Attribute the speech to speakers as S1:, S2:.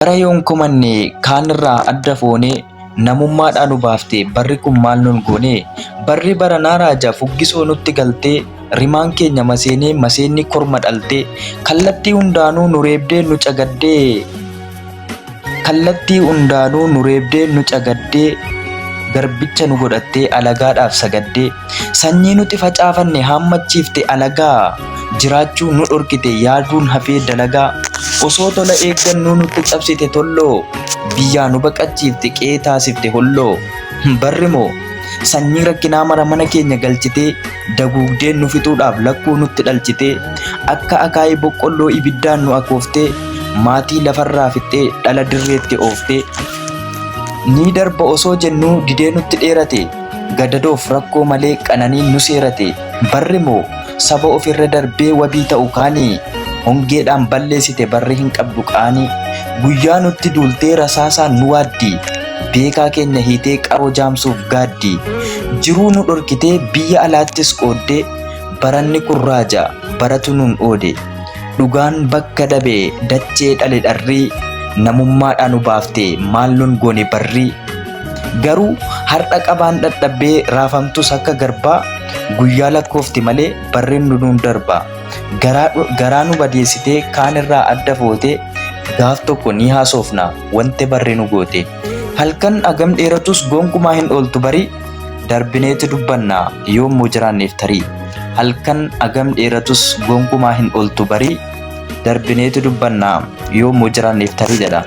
S1: Bara yoon kumanne kaanirraa adda foonee namummaadhaan nu baaftee barri kun maal nun goone barri baranaa raajaa fuggisoo nutti galtee rimaan keenya maseenee maseenni korma dhaltee kallattii hundaanuu nu reebdee nu cagaddee garbicha nu godhattee alagaadhaaf sagaddee sanyii nuti facaafanne hammachiifte alagaa jiraachuu nu dhorkite yaaduun hafee dalagaa osoo tola eeggannuu nutti cabsite tolloo biyyaa nu baqachiifte qe'ee taasifte holloo barri moo sanyii rakkinaa mara mana keenya galchitee daguugdeen nu fixuudhaaf lakkuu nutti dhalchitee akka akaayii boqqolloo ibiddaan nu akooftee maatii lafarraa fixxee dhala dirreetti ooftee ni darba osoo jennuu didee nutti dheerate gadadoof rakkoo malee qananiin nu seerate barri moo saba ofirra darbee wabii ta'u kaanii hongeedhaan balleessite barri hin qabdu qaanii guyyaa nutti duultee rasaasaan nu waaddi beekaa keenya hiitee qaroo jaamsuuf gaaddi jiruu nu dhorkitee biyya alaattis qooddee baranni kun raaja baratu nun oode dhugaan bakka dhabee dachee dhale dharrii namummaadhaan nu baaftee maal nun goone barrii garuu har'a qabaan dadhabbee raafamtus akka garbaa guyyaa lakkoofti malee barriin nu nun darba garaa nu badeessitee kaanirraa adda footee gaaf tokko ni haasoofna wante barri nu goote halkan agam dheeratus gonkumaa hin ooltu barii darbineeti dubbanna yoommoo jiraanneef tarii halkan agam dheeratus gonkumaa hin ooltu barii darbineeti dubbanna yoommoo jiraanneef tarii jedha.